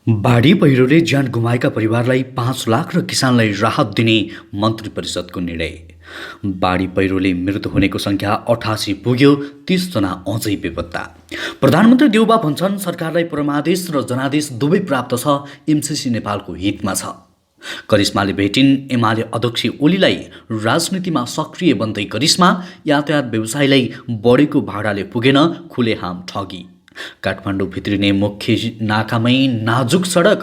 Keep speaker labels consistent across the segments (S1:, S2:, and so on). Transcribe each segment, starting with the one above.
S1: बाढी पहिरोले ज्यान गुमाएका परिवारलाई 5 लाख र किसानलाई राहत दिने मन्त्री परिषदको निर्णय। बाढी पहिरोले मृत्यु हुनेको सङ्ख्या 88 पुग्यो, 30 जना अझै बेपत्ता। प्रधानमन्त्री देउबा भन्छन् सरकारलाई परमादेश र जनादेश दुवै प्राप्त छ, एमसिसी नेपालको हितमा छ। करिश्माले भेटिन् एमाले अध्यक्ष ओलीलाई, राजनीतिमा सक्रिय बन्दै करिश्मा, यातायात व्यवसायीलाई बढेको भाडाले पुगेन, खुलेआम ठगी। काठमाडौँ भित्रिने मुख्य नाकामै नाजुक सडक,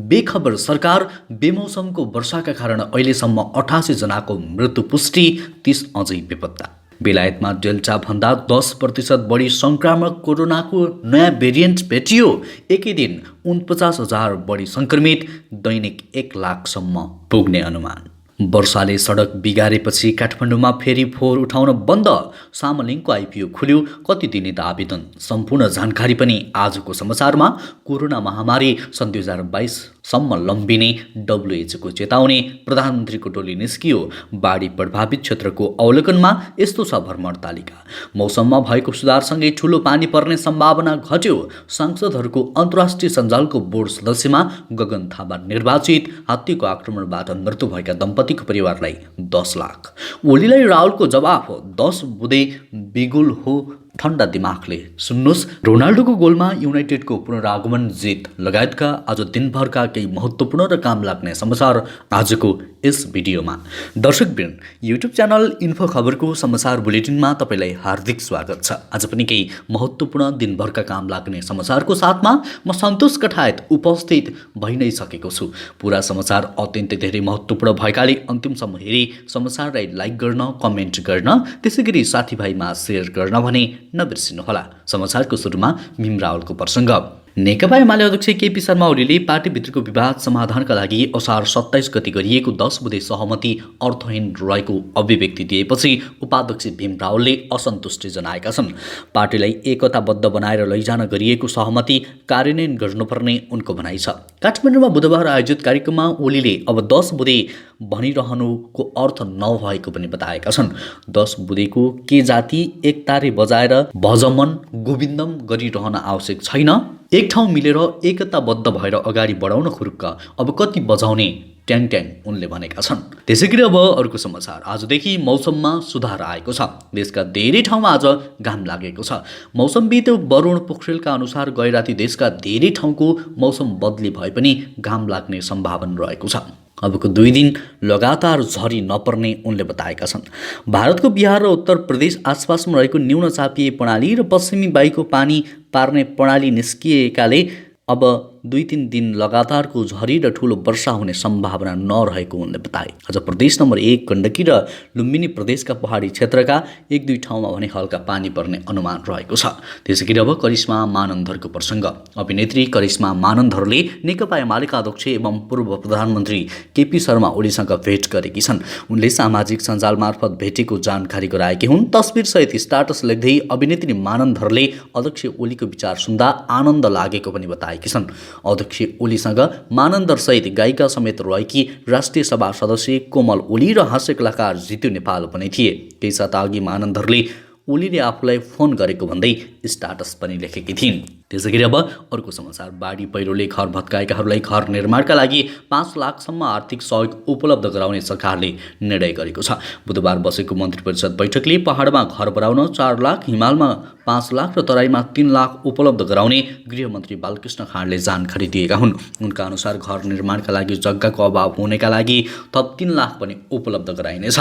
S1: बेखबर सरकार, बेमौसमको वर्षाका कारण अहिलेसम्म 88 जनाको मृत्यु पुष्टि, 30 अझै बेपत्ता। बेलायतमा डेल्टा भन्दा 10% बढी सङ्क्रामक कोरोनाको नयाँ भेरिएन्ट भेटियो। एकै दिन 49,000 बढी सङ्क्रमित, दैनिक 1 लाखसम्म पुग्ने अनुमान। वर्षाले सडक बिगारेपछि काठमाडौँमा फेरि फोहोर उठाउन बन्द, सामलिङको आइपिओ खुल्यो, कति दिने त आवेदन। सम्पूर्ण जानकारी पनि आजको समाचारमा। कोरोना महामारी सन् 2022सम्म लम्बिने डब्लुएचओको चेतावनी, प्रधानमन्त्रीको टोली निस्कियो। बाढी प्रभावित क्षेत्रको अवलोकनमा यस्तो छ भ्रमण तालिका। मौसममा भएको सुधारसँगै ठूलो पानी पर्ने सम्भावना घट्यो। सांसदहरूको अन्तर्राष्ट्रिय सञ्जालको बोर्ड सदस्यमा गगन थापा निर्वाचित। हात्तीको आक्रमणबाट मृत्यु भएका दम्पतिको परिवारलाई 10 लाख। ओलीलाई राहुलको जवाफ, 10 बुँदे बिगुल हो ठन्डा दिमागले सुन्नुहोस्। रोनाल्डोको गोलमा युनाइटेडको पुनरागमन, जित लगायतका आज दिनभरका केही महत्त्वपूर्ण र काम लाग्ने समाचार आजको यस भिडियोमा। दर्शकवृन्द, युट्युब च्यानल इन्फो खबरको समाचार बुलेटिनमा तपाईँलाई हार्दिक स्वागत छ। आज पनि केही महत्त्वपूर्ण दिनभरका काम लाग्ने समाचारको साथमा म सन्तोष कठायत उपस्थित भइ नै सकेको छु। पुरा समाचार अत्यन्तै धेरै महत्त्वपूर्ण भएकाले अन्तिमसम्म हेरी समाचारलाई लाइक गर्न, कमेन्ट गर्न, त्यसैगरी साथीभाइमा सेयर गर्न भने नबिर्सिनुहोला। समाचारको सुरुमा भीम रावलको प्रसङ्ग। नेकपा एमाले अध्यक्ष केपी शर्मा ओलीले पार्टीभित्रको विवाद समाधानका लागि असार 27 गति गरिएको 10 बुँदे सहमति अर्थहीन रहेको अभिव्यक्ति दिएपछि उपाध्यक्ष भीम रावलले असन्तुष्टि जनाएका छन्। पार्टीलाई एकताबद्ध बनाएर लैजान गरिएको सहमति कार्यान्वयन गर्नुपर्ने उनको भनाइ छ। काठमाडौँमा बुधबार आयोजित कार्यक्रममा ओलीले अब 10 बुँदे भनिरहनुको अर्थ नभएको पनि बताएका छन्। 10 बुँदेको के जाति एकतारे बजाएर भजमन गोविन्दम गरिरहन आवश्यक छैन। एक ठाउँ मिलेर एकताबद्ध भएर अगाडि बढाउन खुरुक्क, अब कति बजाउने ट्याङ ट्याङ उनले भनेका छन्। त्यसैगरी अब अर्को समाचार। आजदेखि मौसममा सुधार आएको छ। देशका धेरै ठाउँमा आज घाम लागेको छ। मौसमविद वरुण पोखरेलका अनुसार गैराती देशका धेरै ठाउँको मौसम बदली भए पनि घाम लाग्ने सम्भावना रहेको छ। अबको 2 दिन लगातार झरी नपर्ने उनले बताएका छन्। भारतको बिहार र उत्तर प्रदेश आसपासमा रहेको न्यून चापिए प्रणाली र पश्चिमी वायुको पानी पार्ने प्रणाली निस्किएकाले अब 2-3 दिन लगातारको झरी र ठुलो वर्षा हुने सम्भावना नरहेको उनले बताए। आज प्रदेश नम्बर 1 गण्डकी र लुम्बिनी प्रदेशका पहाडी क्षेत्रका 1-2 ठाउँमा भने हल्का पानी पर्ने अनुमान रहेको छ। त्यसैगरी अब करिश्मा मानन्दरको प्रसङ्ग। अभिनेत्री करिश्मा मानन्दरले नेकपा एमालेका अध्यक्ष एवं पूर्व प्रधानमन्त्री केपी शर्मा ओलीसँग भेट गरेकी छन्। उनले सामाजिक सञ्जाल मार्फत भेटेको जानकारी गराएकी हुन्। तस्बिरसहित स्टाटस लेख्दै अभिनेत्री मानन्दरले अध्यक्ष ओलीको विचार सुन्दा आनन्द लागेको पनि बताएकी छन्। अध्यक्ष ओलीसँग मानन्दरसहित गायिका समेत रहेकी राष्ट्रिय सभा सदस्य कोमल ओली र हास्य कलाकार जितु नेपाल पनि थिए। केही साता अघि मानन्दरले ओलीले आफूलाई फोन गरेको भन्दै स्टाटस पनि लेखेकी थिइन्। त्यसैगरी अब अर्को समाचार। बाढी पहिरोले घर भत्काएकाहरूलाई घर निर्माणका लागि 5 लाखसम्म आर्थिक सहयोग उपलब्ध गराउने सरकारले निर्णय गरेको छ। बुधबार बसेको मन्त्री परिषद बैठकले पहाडमा घर बनाउन 4 लाख, हिमालमा 5 लाख र तराईमा 3 लाख उपलब्ध गराउने गृहमन्त्री बालकृष्ण खाँडले जानकारी दिएका हुन्। उनका अनुसार घर निर्माणका लागि जग्गाको अभाव हुनेका लागि थप 3 लाख पनि उपलब्ध गराइनेछ।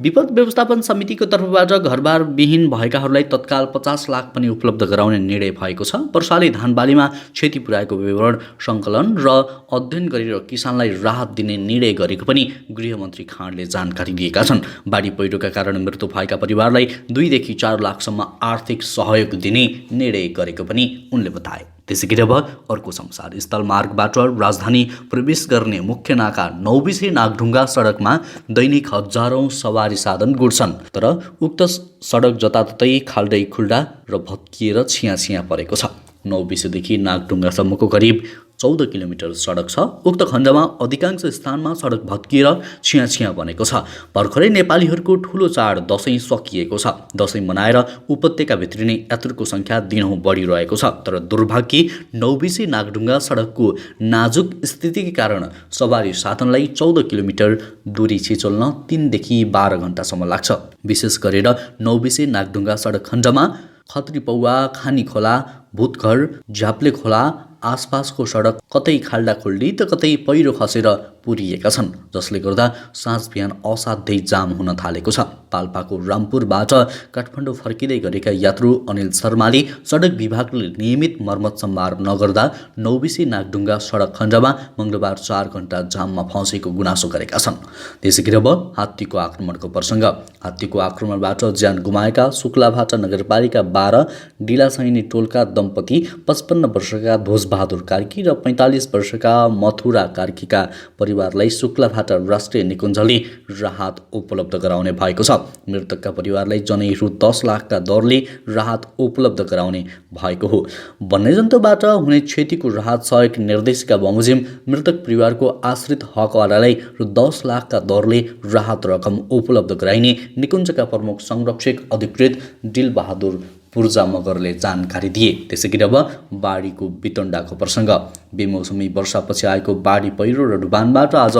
S1: विपद व्यवस्थापन समितिको तर्फबाट घरबार विहीन भएकाहरूलाई तत्काल 50 लाख पनि उपलब्ध गराउने निर्णय भएको छ। वर्षाले धानबालीमा क्षति पुर्याएको विवरण सङ्कलन र अध्ययन गरेर किसानलाई राहत दिने निर्णय गरेको पनि गृहमन्त्री खाँडले जानकारी दिएका छन्। बाढी पहिरोका कारण मृत्यु भएका परिवारलाई 2 देखि 4 लाखसम्म आर्थिक सहयोग दिने निर्णय गरेको पनि उनले बताए। त्यसैगरी अब अर्को समाचार। स्थलमार्गबाट राजधानी प्रवेश गर्ने मुख्य नाका 9 बिसे नागढुङ्गा सडकमा दैनिक हजारौं सवारी साधन गुड्छन्। तर उक्त सडक जताततै खाल्डै खुल्डा र भत्किएर छिया परेको छ। नौबिसेदेखि नागढुङ्गासम्मको करिब 14 किलोमिटर सडक छ। उक्त खण्डमा अधिकांश स्थानमा सडक भत्किएर छियाछिया बनेको छ। भर्खरै नेपालीहरूको ठूलो चाड दशैँ सकिएको छ। दशैँ मनाएर उपत्यका भित्रिने यात्रुको संख्या दिनहुँ बढिरहेको छ। तर दुर्भाग्य नौबिसे नागढुङ्गा सडकको नाजुक स्थितिका कारण सवारी साधनलाई 14 किलोमिटर दूरी छिचोल्न 3 देखि 12 घण्टासम्म लाग्छ। विशेष गरेर नौबिसे नागढुङ्गा सडक खण्डमा खत्रीपौवा, खानी खोला, भूतघर, झ्याप्ले खोला आसपासको सडक कतै खाल्डा खुल्डी त कतै पहिरो खसेर पुरिएका छन्, जसले गर्दा साँझ बिहान असाध्यै जाम हुन थालेको छ। पाल्पाको रामपुरबाट काठमाडौँ फर्किँदै गरेका यात्रु अनिल शर्माले सडक विभागले नियमित मर्मत सम्भार नगर्दा नौबिसे नागढुङ्गा सडक खण्डमा मङ्गलबार 4 घण्टा जाममा फँसेको गुनासो गरेका छन्। त्यसैगरी अब हात्तीको आक्रमणको प्रसङ्ग। हात्तीको आक्रमणबाट ज्यान गुमाएका शुक्लाभाटा नगरपालिका 12 डिलासैनी टोलका दम्पति 55 वर्षका ध्वजबहादुर कार्की र 45 वर्षका मथुरा कार्कीका परिवारलाई शुक्लाभाटा राष्ट्रिय निकुञ्जले राहत उपलब्ध गराउने भएको छ। मृतकका परिवारलाई जनै रु 10 लाखका दरले राहत उपलब्ध गराउने भएको हो। वन्यजन्तुबाट हुने क्षतिको राहत सहयोग निर्देशिका बमोजिम मृतक परिवारको आश्रित हकवालालाई रु 10 लाखका दरले राहत रकम उपलब्ध गराइने निकुञ्जका प्रमुख संरक्षक अधिकृत दिलबहादुर पूर्जा मगरले जानकारी दिए। त्यसैगरी अब बाढीको वितण्डाको प्रसङ्ग। बेमौसमी वर्षापछि आएको बाढी पहिरो र डुबानबाट आज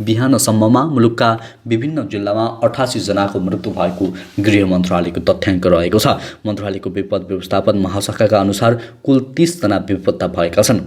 S1: बिहानसम्ममा मुलुकका विभिन्न जिल्लामा 88 जनाको मृत्यु भएको गृह मन्त्रालयको तथ्याङ्क रहेको छ। मन्त्रालयको विपद व्यवस्थापन महाशाखाका अनुसार कुल 30 जना बेपत्ता भएका छन्।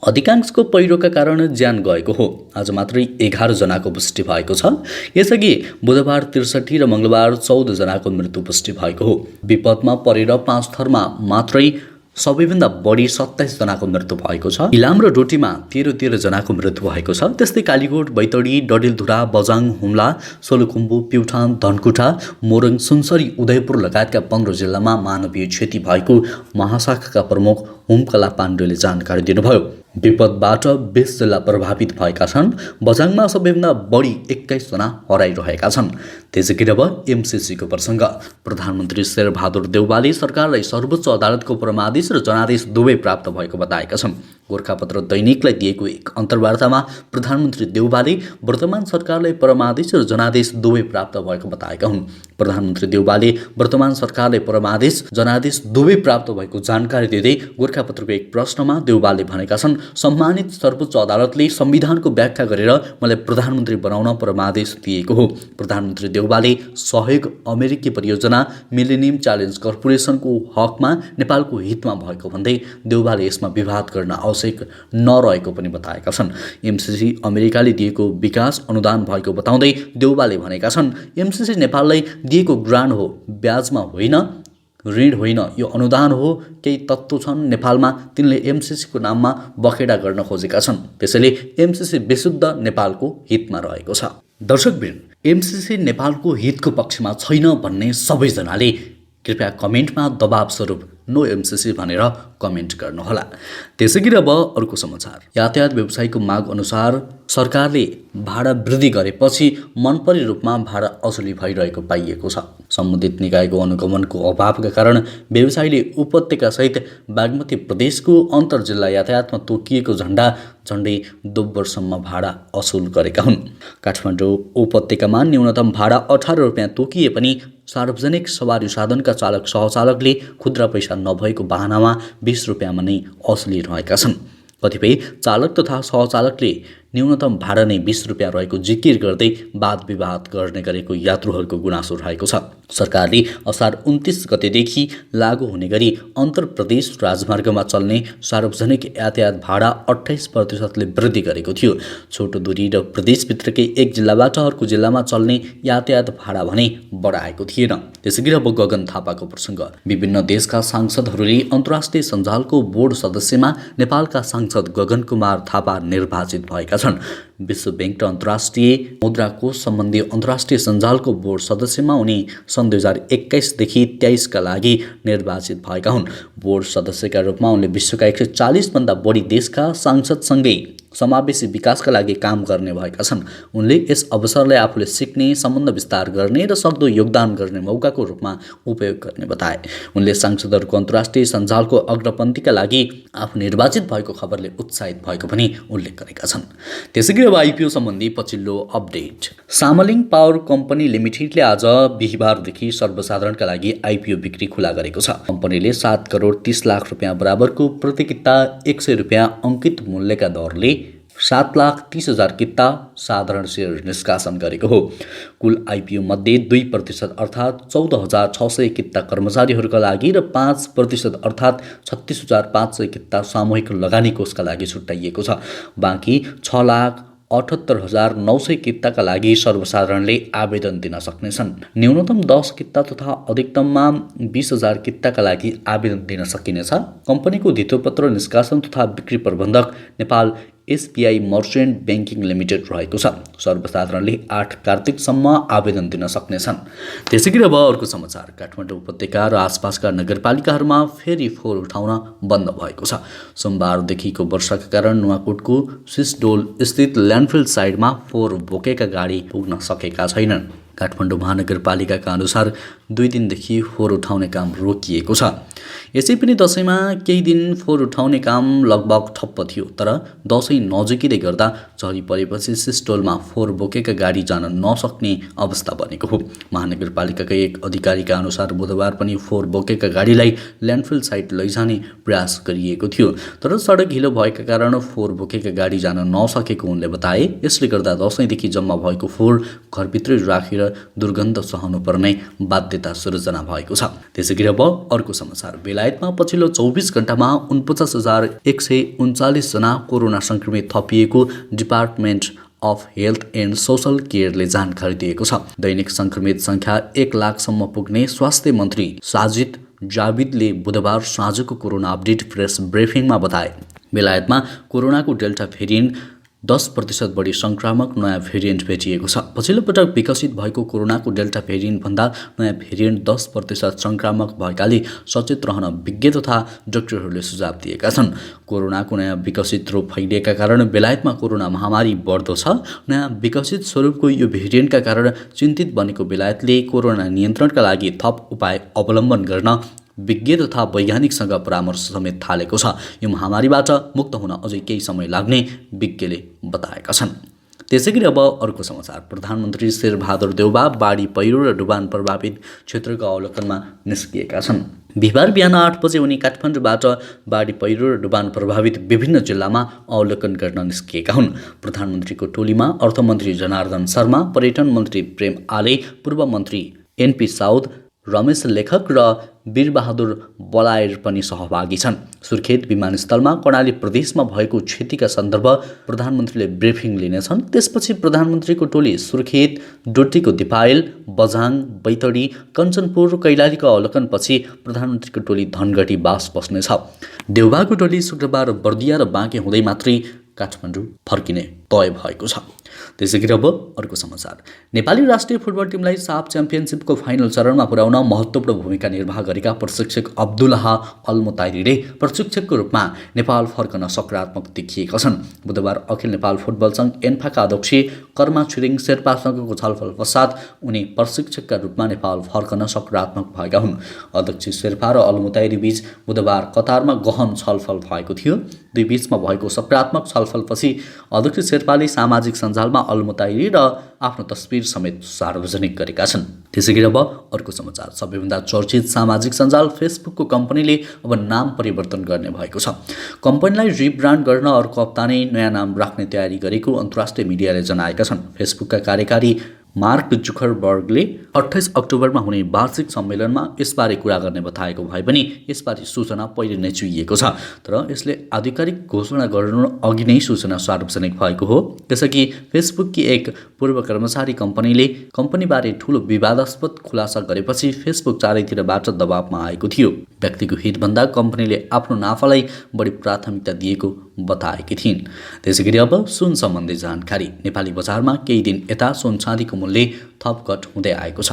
S1: अधिकांशको पहिरोका कारण ज्यान गएको हो। आज मात्रै 11 जनाको पुष्टि भएको छ। यसअघि बुधबार 63 र मङ्गलबार 14 जनाको मृत्यु पुष्टि भएको हो। विपदमा परेर 5 थरमा मात्रै सबैभन्दा बढी 27 जनाको मृत्यु भएको छ। इलाम र डोटीमा 13 जनाको मृत्यु भएको छ। त्यस्तै कालीकोट, बैतडी, डडेलधुरा, बझाङ, हुम्ला, सोलुखुम्बु, प्युठान, धनकुटा, मोरङ, सुनसरी, उदयपुर लगायतका 15 जिल्लामा मानवीय क्षति भएको महाशाखाका प्रमुख हुमकला पाण्डेले जानकारी दिनुभयो। विपदबाट 20 जिल्ला प्रभावित भएका छन्। बझाङमा सबैभन्दा बढी 21 जना हराइरहेका छन्। त्यसैगरी अब एमसिसीको प्रसङ्ग। प्रधानमन्त्री शेरबहादुर देउवाले सरकारलाई सर्वोच्च अदालतको परमादेश र जनादेश दुवै प्राप्त भएको बताएका छन्। गोरखापत्र दैनिकलाई दिएको एक अन्तर्वार्तामा प्रधानमन्त्री देउवाले वर्तमान सरकारलाई परमादेश र जनादेश दुवै प्राप्त भएको बताएका हुन्। प्रधानमन्त्री देउवाले वर्तमान सरकारलाई परमादेश जनादेश दुवै प्राप्त भएको जानकारी दिँदै गोरखापत्रको एक प्रश्नमा देउवाले भनेका छन्, सम्मानित सर्वोच्च अदालतले संविधानको व्याख्या गरेर मलाई प्रधानमन्त्री बनाउन परमादेश दिएको हो। प्रधानमन्त्री देउवाले सहयोग अमेरिकी परियोजना मिलेनियम च्यालेन्ज कर्पोरेसनको हकमा नेपालको हितमा भएको भन्दै देउवाले यसमा विवाद गर्न आवश्यक नरहेको पनि बताएका छन्। एमसिसी अमेरिकाले दिएको विकास अनुदान भएको बताउँदै देउवाले भनेका छन्, एमसिसी नेपाललाई दिएको ग्रान्ट हो, ब्याजमा होइन, ऋण होइन, यो अनुदान हो। केही तत्त्व छन् नेपालमा, तिनले एमसिसीको नाममा बखेडा गर्न खोजेका छन्। त्यसैले एमसिसी विशुद्ध नेपालको हितमा रहेको छ। दर्शकवृन्द, एमसिसी नेपालको हितको पक्षमा छैन भन्ने सबैजनाले कृपया कमेन्टमा दबाव स्वरूप नो एमसिसी भनेर कमेन्ट गर्नुहोला। त्यसैगरी अब अर्को समाचार। यातायात व्यवसायीको माग अनुसार सरकारले भाडा वृद्धि गरेपछि मनपरी रूपमा भाडा असुली भइरहेको पाइएको छ। सम्बन्धित निकायको अनुगमनको अभावका कारण व्यवसायीले उपत्यकासहित बागमती प्रदेशको अन्तर जिल्ला यातायातमा तोकिएको झण्डै 2 वर्षसम्म भाडा असुल गरेका हुन्। काठमाडौँ उपत्यकामा न्यूनतम भाडा 18 रुपियाँ तोकिए पनि सार्वजनिक सवारी साधनका चालक सहचालकले खुद्रा पैसा नभएको बहानामा 20 रुपियाँमा नै असुलिरहेका छन्। कतिपय चालक तथा सहचालकले न्यूनतम भाडा नै 20 रुपियाँ रहेको जिकिर गर्दै वाद विवाद गर्ने गरेको यात्रुहरूको गुनासो रहेको छ। सरकारले असार 29 गतेदेखि लागू हुने गरी अन्तर प्रदेश राजमार्गमा चल्ने सार्वजनिक यातायात भाडा 28% वृद्धि गरेको थियो। छोटो दूरी र प्रदेशभित्रकै एक जिल्लाबाट अर्को जिल्लामा चल्ने यातायात भाडा भने बढाएको थिएन। त्यसैगरी अब गगन थापाको प्रसङ्ग। विभिन्न देशका सांसदहरूले अन्तर्राष्ट्रिय सञ्जालको बोर्ड सदस्यमा नेपालका सांसद गगन कुमार थापा निर्वाचित भएका छन्। विश्व बैंक र अन्तर्राष्ट्रिय मुद्रा कोष सम्बन्धी अन्तर्राष्ट्रिय सञ्जालको बोर्ड सदस्यमा उनी सन् 2021 देखि 23 का लागि निर्वाचित भएका हुन्। बोर्ड सदस्यका रूपमा उनले विश्वका 140 भन्दा बढी देशका सांसदसँगै समावेशी विकासका लागि काम गर्ने भएका छन्। उनले यस अवसरलाई आफूले सिक्ने, सम्बन्ध विस्तार गर्ने र सक्दो योगदान गर्ने मौकाको रूपमा उपयोग गर्ने बताए। उनले सांसदहरूको अन्तर्राष्ट्रिय सञ्जालको अग्रपन्थीका लागि आफू निर्वाचित भएको खबरले उत्साहित भएको पनि उल्लेख गरेका छन्। त्यसैगरी अब आइपिओ सम्बन्धी पछिल्लो अपडेट। सामलिङ पावर कम्पनी लिमिटेडले आज बिहिबारदेखि सर्वसाधारणका लागि आइपिओ बिक्री खुला गरेको छ। कम्पनीले 7 करोड 30 लाख रुपियाँ बराबरको प्रति किता 100 रुपियाँ अङ्कित मूल्यका दरले 7,30,000 किता साधारण सेयर निष्कासन गरेको हो। कुल आइपिओ मध्ये 2% अर्थात् 14,600 किता कर्मचारीहरूका लागि र 5% अर्थात् 36,500 किता सामूहिक लगानी कोषका लागि छुट्याइएको छ। बाँकी 6,78,900 किताका लागि सर्वसाधारणले आवेदन दिन सक्नेछन्। न्यूनतम 10 किता तथा अधिकतममा 20,000 किताका लागि आवेदन दिन सकिनेछ। कम्पनीको धितोपत्र निष्कासन तथा बिक्री प्रबन्धक Nepal SBI merchant banking limited रहेको छ। सर्वसाधारणले 8 कार्तिकसम्म आवेदन दिन सक्नेछन्। त्यसैगरी अब अर्को समाचार। काठमाडौँ उपत्यका र आसपासका नगरपालिकाहरूमा फेरि फोहोर उठाउन बन्द भएको छ। सोमबारदेखिको वर्षाका कारण नुवाकोटको सिसडोल स्थित ल्यान्डफिल साइडमा फोहोर बोकेका गाडी पुग्न सकेका छैनन्। काठमाडौँ महानगरपालिकाका अनुसार 2 दिनदेखि फोहोर उठाउने काम रोकिएको छ। यसै पनि दसैँमा केही दिन फोहोर उठाउने काम लगभग ठप्प थियो, तर दसैँ नजिकिँदै गर्दा झरी परेपछि सिस्टोलमा फोहोर बोकेका गाडी जान नसक्ने अवस्था बनेको हो। महानगरपालिकाका एक अधिकारीका अनुसार बुधबार पनि फोहोर बोकेका गाडीलाई ल्यान्डफिल साइट लैजाने प्रयास गरिएको थियो, तर सडक हिलो भएका कारण फोहोर बोकेका गाडी जान नसकेको उनले बताए। यसले गर्दा दसैँदेखि जम्मा भएको फोहोर घरभित्रै राखेर दुर्गन्ध सहनु पर्ने बाध्यता सृजना भएको छ। त्यसैगरी अब अर्को समाचार। बेलायतमा पछिल्लो 24 घण्टामा 49,139 जना कोरोना संक्रमित थपिएको department of health and social केयरले जानकारी दिएको छ। दैनिक संक्रमित संख्या 1 लाखसम्म पुग्ने स्वास्थ्य मन्त्री साजिद जाविदले बुधबार साँझको कोरोना अपडेट प्रेस ब्रिफिङमा बताए। बेलायतमा कोरोनाको डेल्टा भेरिएन्ट 10% बढी संक्रामक नयाँ भेरिएन्ट भेटिएको छ। पछिल्लो पटक विकसित भएको कोरोनाको डेल्टा भेरिएन्टभन्दा नयाँ भेरिएन्ट 10% संक्रामक भएकाले सचेत रहन विज्ञ तथा डाक्टरहरूले सुझाव दिएका छन्। कोरोनाको नयाँ विकसित रूप फैलिएका कारण बेलायतमा कोरोना महामारी बढ्दो छ। नयाँ विकसित स्वरूपको यो भेरिएन्टका कारण चिन्तित बनेको बेलायतले कोरोना नियन्त्रणका लागि थप उपाय अवलम्बन गर्न विज्ञ तथा वैज्ञानिकसँग परामर्श समेत थालेको छ। यो महामारीबाट मुक्त हुन अझै केही समय लाग्ने विज्ञले बताएका छन्। त्यसैगरी अब अर्को समाचार। प्रधानमन्त्री शेरबहादुर देउबा बाढी पहिरो र डुबान प्रभावित क्षेत्रको अवलोकनमा निस्किएका छन्। बिहिबार बिहान 8 बजे उनी काठमाडौँबाट बाढी पहिरो र डुबान प्रभावित विभिन्न जिल्लामा अवलोकन गर्न निस्किएका हुन्। प्रधानमन्त्रीको टोलीमा अर्थमन्त्री जनार्दन शर्मा, पर्यटन मन्त्री प्रेम आले, पूर्व मन्त्री एनपी साउद, रमेश लेखक र वीरबहादुर बलायर पनि सहभागी छन्। सुर्खेत विमानस्थलमा कर्णाली प्रदेशमा भएको क्षतिका सन्दर्भ प्रधानमन्त्रीले ब्रिफिङ लिनेछन्। त्यसपछि प्रधानमन्त्रीको टोली सुर्खेत, डोटीको दिपायल, बझाङ, बैतडी, कञ्चनपुर, कैलालीको अवलोकनपछि प्रधानमन्त्रीको टोली धनगढी बास बस्नेछ। देउबाको टोली शुक्रबार बर्दिया र बाँके हुँदै मात्रै काठमाडौँ फर्किने तय भएको छ। त्यसैगरी अब अर्को समाचार। नेपाली राष्ट्रिय फुटबल टिमलाई साफ च्याम्पियनसिपको फाइनल चरणमा पुर्याउन महत्त्वपूर्ण भूमिका निर्वाह गरेका प्रशिक्षक अब्दुल्लाह अल्मुताइरीले प्रशिक्षकको रूपमा नेपाल फर्कन सकारात्मक देखिएका छन्। बुधबार अखिल नेपाल फुटबल सङ्घ एन्फाका अध्यक्ष कर्मा छिरिङ शेर्पासँगको छलफल पश्चात उनी प्रशिक्षकका रूपमा नेपाल फर्कन सकारात्मक भएका हुन्। अध्यक्ष शेर्पा र अल्मुताइरी बीच बुधबार कतारमा गहन छलफल भएको थियो। दुई बीचमा भएको सकारात्मक छलफलपछि अध्यक्ष शेर्पाले सामाजिक सञ्जालमा अल्मुताइरी र आफ्नो तस्बिर समेत सार्वजनिक गरेका छन्। त्यसैगरी अब अर्को समाचार। सबैभन्दा चर्चित सामाजिक सञ्जाल फेसबुकको कम्पनीले अब नाम परिवर्तन गर्ने भएको छ। कम्पनीलाई रिब्रान्ड गर्न अर्को हप्ता नै नयाँ नाम राख्ने तयारी गरेको अन्तर्राष्ट्रिय मिडियाले जनाएका छन्। फेसबुकका कार्यकारी मार्क जुकरबर्गले 28 अक्टोबरमा हुने वार्षिक सम्मेलनमा यसबारे कुरा गर्ने बताएको भए पनि यसबारे सूचना पहिले नै चुइएको छ, तर यसले आधिकारिक घोषणा गर्नु अघि नै सूचना सार्वजनिक भएको हो। त्यसअघि फेसबुककी एक पूर्व कर्मचारी कम्पनीबारे ठूलो विवादास्पद खुलासा गरेपछि फेसबुक चारैतिरबाट दबावमा आएको थियो। व्यक्तिको हितभन्दा कम्पनीले आफ्नो नाफालाई बढी प्राथमिकता दिएको बताएकी थिइन्। त्यसैगरी अब सुन सम्बन्धी जानकारी। नेपाली बजारमा केही दिन यता सुन चाँदीको मूल्य थप घट हुँदै आएको छ।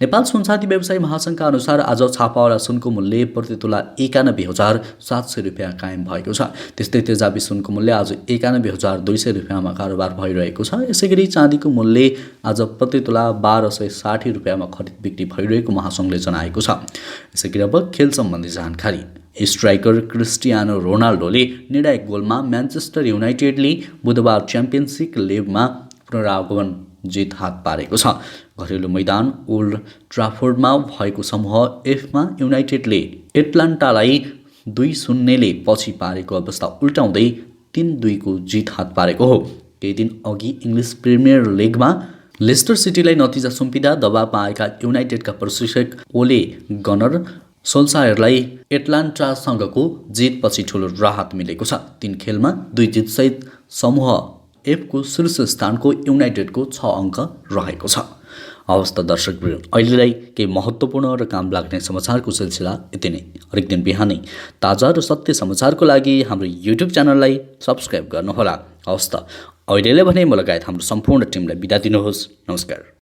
S1: नेपाल सुनचाँदी व्यवसायी महासङ्घका अनुसार आज छापावाला सुनको मूल्य प्रति तोला 91,700 रुपियाँ कायम भएको छ। त्यस्तै तेजाबी सुनको मूल्य आज 91,200 रुपियाँमा कारोबार भइरहेको छ। यसैगरी चाँदीको मूल्य आज प्रति तोला 1,260 रुपियाँमा खरिद बिक्री भइरहेको महासङ्घले जनाएको छ। यसैगरी अब खेल सम्बन्धी जानकारी। स्ट्राइकर क्रिस्टियानो रोनाल्डोले निर्णायक गोलमा म्यान्चेस्टर युनाइटेडले बुधबार च्याम्पियनसिप लिगमा पुनरागमन जित हात पारेको छ। घरेलु मैदान ओल्ड ट्राफोर्डमा भएको समूह एफमा युनाइटेडले एटलान्टालाई 2-0ले पछि पारेको अवस्था उल्टाउँदै 3-2 को जित हात पारेको हो। केही दिन अघि इङ्ग्लिस प्रिमियर लिगमा लेस्टर सिटीलाई नतिजा सुम्पिँदा दबावमा आएका युनाइटेडका प्रशिक्षक ओले गनर सोल्सायरलाई एटलान्टासँगको जितपछि ठूलो राहत मिलेको छ। 3 खेलमा 2 जितसहित समूह एफको शीर्ष स्थानको युनाइटेडको 6 अङ्क रहेको छ। हवस् दर्शकवृन्द, अहिलेलाई केही महत्त्वपूर्ण र काम लाग्ने समाचारको सिलसिला यति नै। हरेक दिन बिहानै ताजा र सत्य समाचारको लागि हाम्रो युट्युब च्यानललाई सब्स्क्राइब गर्नुहोला। हवस् त, अहिलेलाई भने म लगायत हाम्रो सम्पूर्ण टिमलाई बिदा दिनुहोस्। नमस्कार।